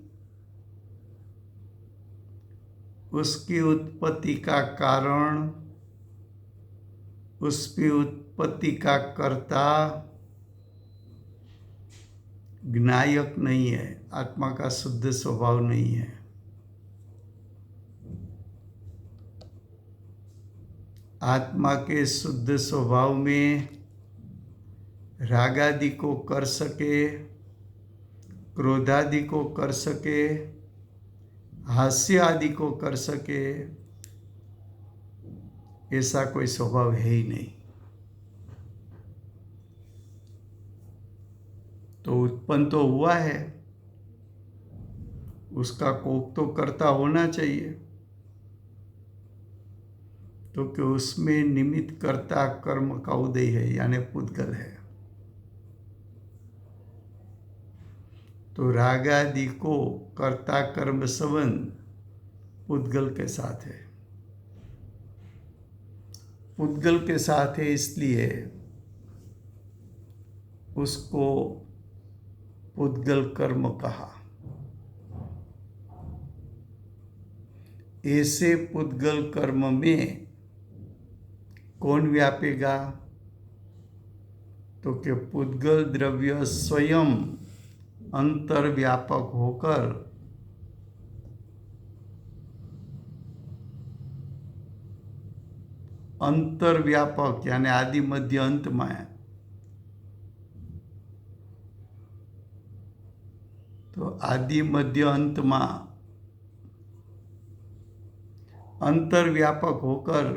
उसकी उत्पत्ति का कारण, उसकी उत्पत्ति का कर्ता ज्ञायक नहीं है, आत्मा का शुद्ध स्वभाव नहीं है. आत्मा के शुद्ध स्वभाव में रागादि को कर सके, क्रोधादि को कर सके, हास्य आदि को कर सके, ऐसा कोई स्वभाव है ही नहीं. तो उत्पन्न तो हुआ है, उसका कोक तो कर्ता होना चाहिए. तो कि उसमें निमित्त कर्ता कर्म का उदय है यानी पुद्गल है. तो रागादि को कर्ता कर्म संबंध पुद्गल के साथ है. पुद्गल के साथ है इसलिए उसको पुद्गल कर्म कहा. ऐसे पुद्गल कर्म में कौन व्यापेगा? तो कि पुद्गल द्रव्य स्वयं अंतर्व्यापक होकर अंतर्व्यापक यानी आदि मध्य अंत में, तो आदि मध्य अंत में अंतर्व्यापक होकर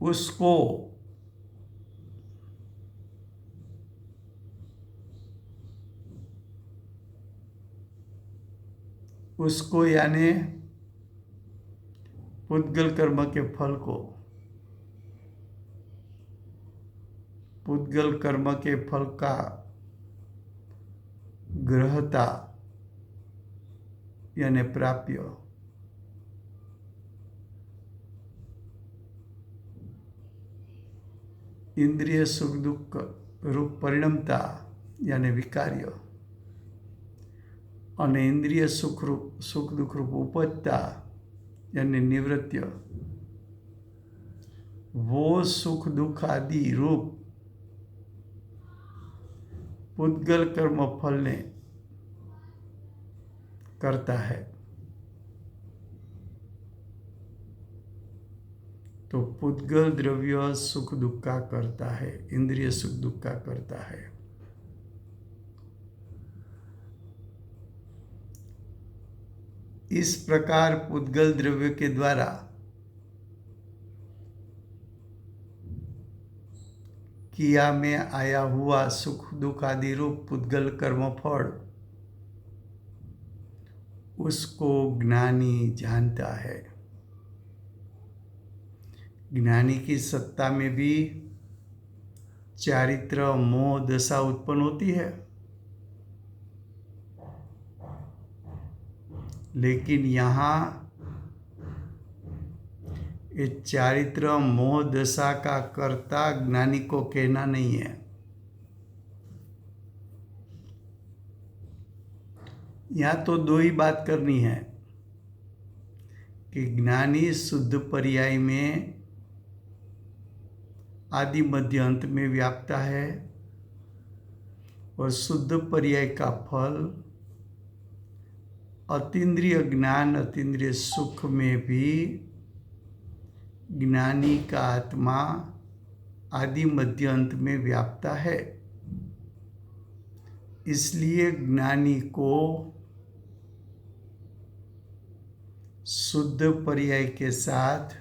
उसको उसको यानी पुद्गल कर्म के फल को, पुद्गल कर्म के फल का ग्रहता यानी प्राप्य, इंद्रिय सुख दुख रूप परिणमता यानी विकार्य, અને ઇન્દ્રિય સુખ દુઃખ રૂપ ઉપજતા यानी निवृत्य, वो सुख दुख आदि रूप पुद्गल कर्म फल ने करता है। तो पुद्गल द्रव्य सुख दुख का करता है, इंद्रिय सुख दुख का करता है। इस प्रकार पुद्गल द्रव्य के द्वारा किया में आया हुआ सुख दुख आदि रूप पुद्गल कर्म फल उसको ज्ञानी जानता है। ज्ञानी की सत्ता में भी चारित्र मोह दशा उत्पन्न होती है, लेकिन यहाँ ये चारित्र मोह दशा का कर्ता ज्ञानी को कहना नहीं है। यहाँ तो दो ही बात करनी है कि ज्ञानी शुद्ध पर्याय में आदि मध्य अंत में व्याप्ता है और शुद्ध पर्याय का फल अतीन्द्रिय ज्ञान अतीन्द्रिय सुख में भी ज्ञानी का आत्मा आदि मध्य अंत में व्याप्ता है। इसलिए ज्ञानी को शुद्ध पर्याय के साथ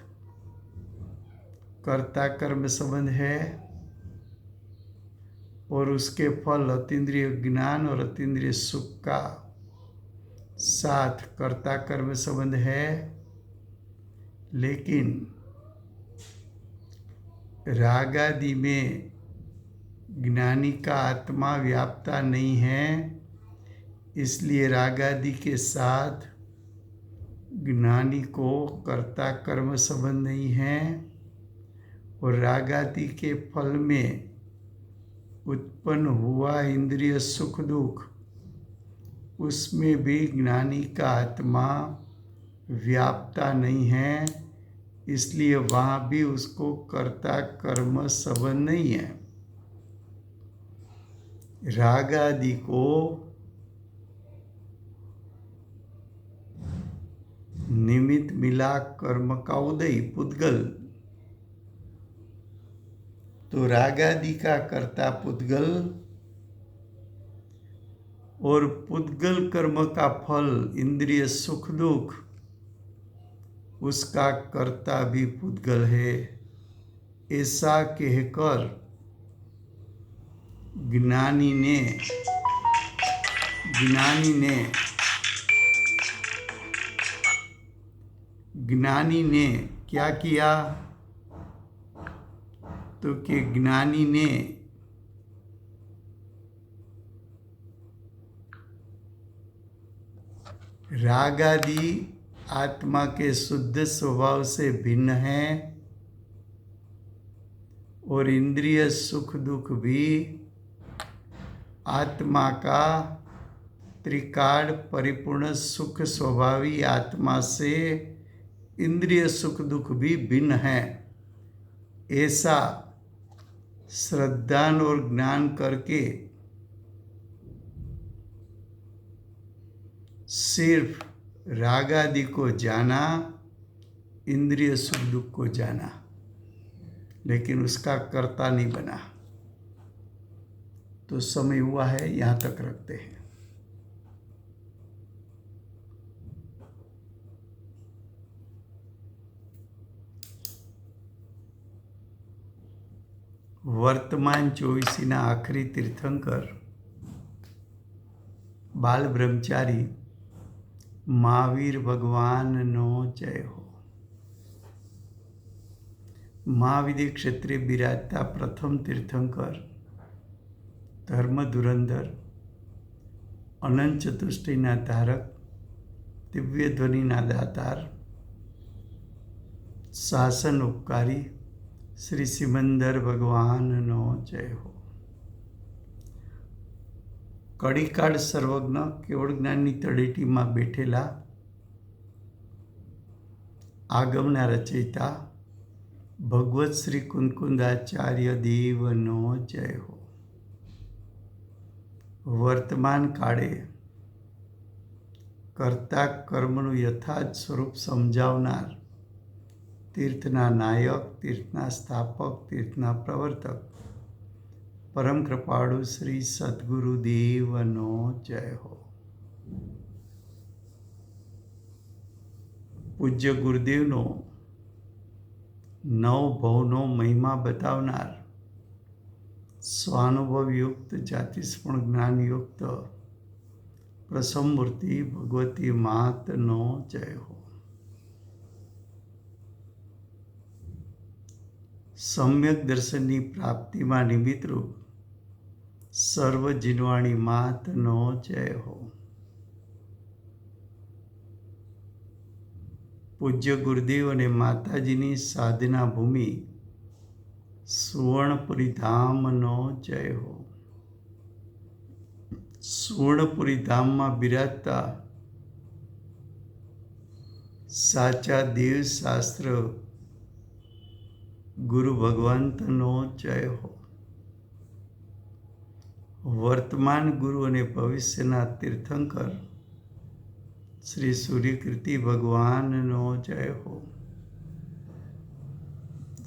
कर्ता कर्म संबंध है और उसके फल अतीन्द्रिय ज्ञान और अतीन्द्रिय सुख का साथ कर्ता कर्म संबंध है। लेकिन रागादि में ज्ञानी का आत्मा व्याप्ता नहीं है, इसलिए रागादि के साथ ज्ञानी को कर्ता कर्म संबंध नहीं है और रागादि के फल में उत्पन्न हुआ इंद्रिय सुख दुख उसमें भी ज्ञानी का आत्मा व्याप्ता नहीं है, इसलिए वहाँ भी उसको कर्ता कर्म संबंध नहीं है। राग आदि को निमित्त मिला कर्म का उदय पुद्गल, तो राग आदि का कर्ता पुद्गल और पुद्गल कर्म का फल इंद्रिय सुख दुख उसका कर्ता भी पुद्गल है। ऐसा कहकर ज्ञानी ने क्या किया, तो कि ज्ञानी ने राग आदि आत्मा के शुद्ध स्वभाव से भिन्न है और इंद्रिय सुख दुख भी आत्मा का त्रिकाल परिपूर्ण सुख स्वभावी आत्मा से इंद्रिय सुख दुख भी भिन्न है। ऐसा श्रद्धान और ज्ञान करके सिर्फ राग आदि को जाना, इंद्रिय सुख दुख को जाना, लेकिन उसका कर्ता नहीं बना। तो समय हुआ है, यहाँ तक रखते हैं। वर्तमान 24 आखरी तीर्थंकर बाल ब्रह्मचारी મહાવીર ભગવાનનો જય હો. મહાવિદ્ય ક્ષેત્રે બિરાજતા પ્રથમ તીર્થંકર, ધર્મ ધુરંધર, અનંત ચતુષ્ટયના ધારક, દિવ્ય ધ્વનિના દાતાર, શાસન ઉપકારી શ્રી સિમંદર ભગવાનનો જય હો. કડીકાળ સર્વજ્ઞ કેવળ જ્ઞાનની તળેટીમાં બેઠેલા આગમના રચયિતા ભગવત શ્રી કુંદકુંદાચાર્ય દેવનો જય હો. વર્તમાન કાળે કર્તા કર્મનું યથાર્થ સ્વરૂપ સમજાવનાર, તીર્થના નાયક, તીર્થના સ્થાપક, તીર્થના પ્રવર્તક, પરમ કૃપાળુ શ્રી સદગુરુ દેવનો જય હો. પૂજ્ય ગુરુદેવનો નવ ભવનો મહિમા બતાવનાર, સ્વાનુભવયુક્ત જાતિસ્પણ જ્ઞાનયુક્ત પ્રસમમૂર્તિ ભગવતી માતનો જય હો. સમ્યક દર્શનની પ્રાપ્તિમાં નિમિત્તરૂપ સર્વ જીનવાણી માતનો જય હો. પૂજ્ય ગુરુદેવ અને માતાજીની સાધના ભૂમિ સુવર્ણપુરી ધામનો જય હો. સુવર્ણપુરી ધામમાં બિરાજતા સાચા દેવશાસ્ત્ર ગુરુ ભગવંતનો જય હો. વર્તમાન ગુરુ અને ભવિષ્યના તીર્થંકર શ્રી સૂર્યકીર્તિ ભગવાનનો જય હો.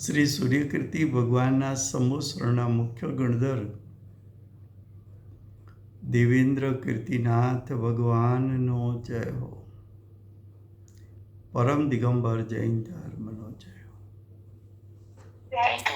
શ્રી સૂર્યકીર્તિ ભગવાનના સમૂહસ્વરના મુખ્ય ગણધર દેવેન્દ્ર કીર્તિનાથ ભગવાનનો જય હો. પરમ દિગંબર જૈન ધર્મનો જય હો.